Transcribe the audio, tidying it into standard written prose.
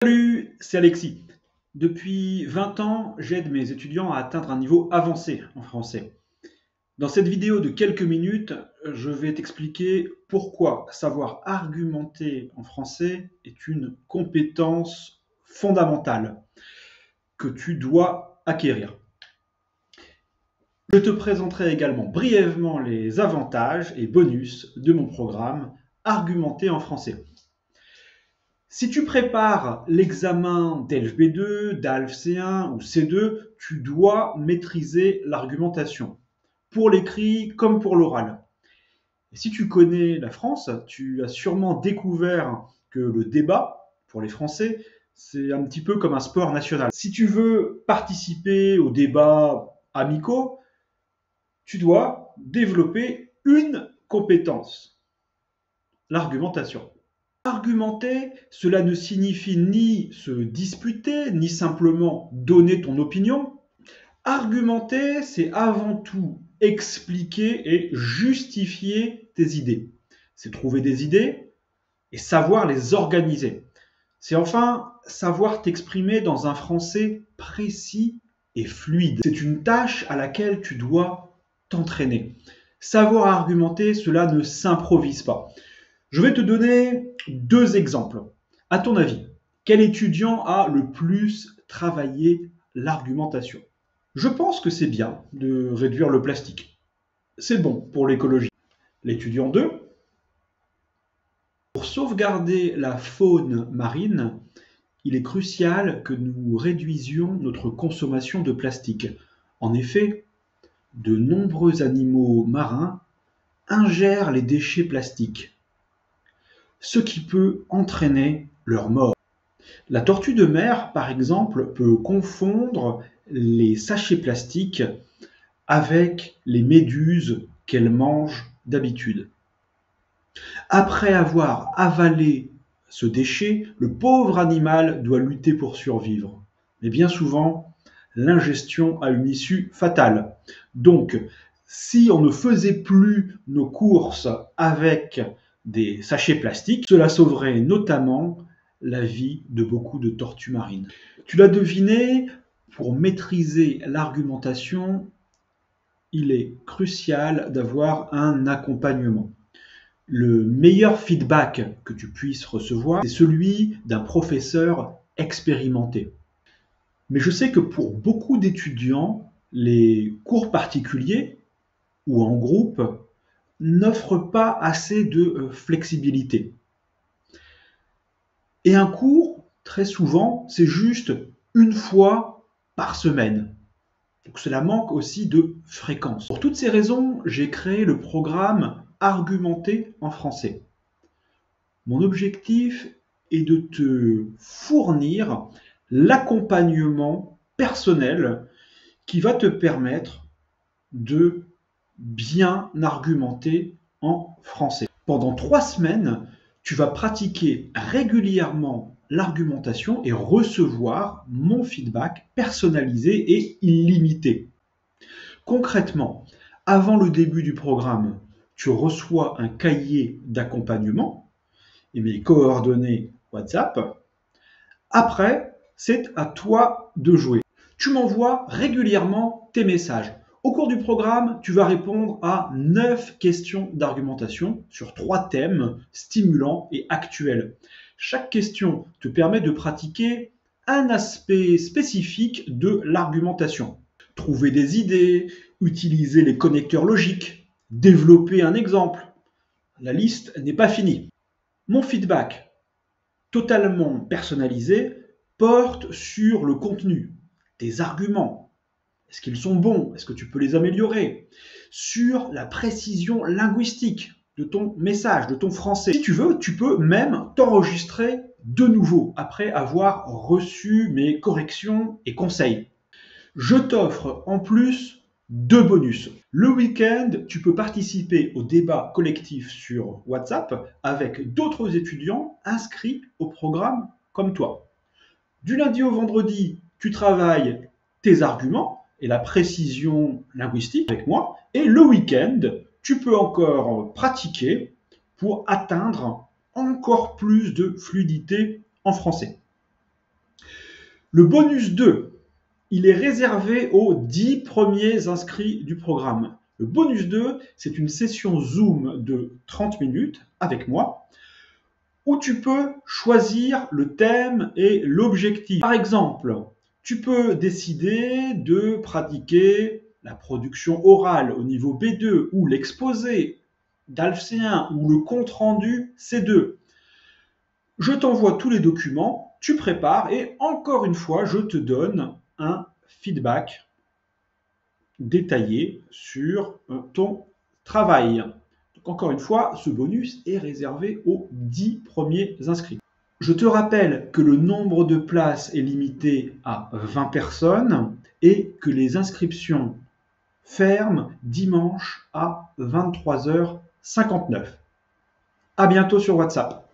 Salut, c'est Alexis. Depuis 20 ans, j'aide mes étudiants à atteindre un niveau avancé en français. Dans cette vidéo de quelques minutes, je vais t'expliquer pourquoi savoir argumenter en français est une compétence fondamentale que tu dois acquérir. Je te présenterai également brièvement les avantages et bonus de mon programme Argumenter en français. Si tu prépares l'examen d'ELF B2, d'ALF C1 ou C2, tu dois maîtriser l'argumentation, pour l'écrit comme pour l'oral. Et si tu connais la France, tu as sûrement découvert que le débat, pour les Français, c'est un petit peu comme un sport national. Si tu veux participer aux débats amicaux, tu dois développer une compétence, l'argumentation. Argumenter, cela ne signifie ni se disputer, ni simplement donner ton opinion. Argumenter, c'est avant tout expliquer et justifier tes idées. C'est trouver des idées et savoir les organiser. C'est enfin savoir t'exprimer dans un français précis et fluide. C'est une tâche à laquelle tu dois t'entraîner. Savoir argumenter, cela ne s'improvise pas. Je vais te donner deux exemples. À ton avis, quel étudiant a le plus travaillé l'argumentation? Je pense que c'est bien de réduire le plastique. C'est bon pour l'écologie. L'étudiant 2, pour sauvegarder la faune marine, il est crucial que nous réduisions notre consommation de plastique. En effet, de nombreux animaux marins ingèrent les déchets plastiques, ce qui peut entraîner leur mort. La tortue de mer, par exemple, peut confondre les sachets plastiques avec les méduses qu'elle mange d'habitude. Après avoir avalé ce déchet, le pauvre animal doit lutter pour survivre. Mais bien souvent, l'ingestion a une issue fatale. Donc, si on ne faisait plus nos courses avec des sachets plastiques, cela sauverait notamment la vie de beaucoup de tortues marines. Tu l'as deviné, pour maîtriser l'argumentation, il est crucial d'avoir un accompagnement. Le meilleur feedback que tu puisses recevoir, c'est celui d'un professeur expérimenté. Mais je sais que pour beaucoup d'étudiants, les cours particuliers ou en groupe n'offrent pas assez de flexibilité. Et un cours, très souvent, c'est juste une fois par semaine. Donc cela manque aussi de fréquence. Pour toutes ces raisons, j'ai créé le programme Argumenter en français. Mon objectif est de te fournir l'accompagnement personnel qui va te permettre de bien argumenter en français. Pendant 3 semaines, tu vas pratiquer régulièrement l'argumentation et recevoir mon feedback personnalisé et illimité. Concrètement, avant le début du programme, tu reçois un cahier d'accompagnement et mes coordonnées WhatsApp. Après, c'est à toi de jouer. Tu m'envoies régulièrement tes messages. Au cours du programme, tu vas répondre à 9 questions d'argumentation sur 3 thèmes stimulants et actuels. Chaque question te permet de pratiquer un aspect spécifique de l'argumentation. Trouver des idées, utiliser les connecteurs logiques, développer un exemple. La liste n'est pas finie. Mon feedback, totalement personnalisé, porte sur le contenu, tes arguments. Est-ce qu'ils sont bons? Est-ce que tu peux les améliorer? Sur la précision linguistique de ton message, de ton français. Si tu veux, tu peux même t'enregistrer de nouveau après avoir reçu mes corrections et conseils. Je t'offre en plus 2 bonus. Le week-end, tu peux participer au débat collectif sur WhatsApp avec d'autres étudiants inscrits au programme comme toi. Du lundi au vendredi, tu travailles tes arguments et la précision linguistique avec moi. Et le week-end, tu peux encore pratiquer pour atteindre encore plus de fluidité en français. Le bonus 2, il est réservé aux 10 premiers inscrits du programme. Le bonus 2, c'est une session Zoom de 30 minutes avec moi où tu peux choisir le thème et l'objectif. Par exemple, tu peux décider de pratiquer la production orale au niveau B2 ou l'exposé d'Alf C1 ou le compte-rendu C2. Je t'envoie tous les documents, tu prépares et encore une fois, je te donne un feedback détaillé sur ton travail. Donc encore une fois, ce bonus est réservé aux 10 premiers inscrits. Je te rappelle que le nombre de places est limité à 20 personnes et que les inscriptions ferment dimanche à 23h59. À bientôt sur WhatsApp.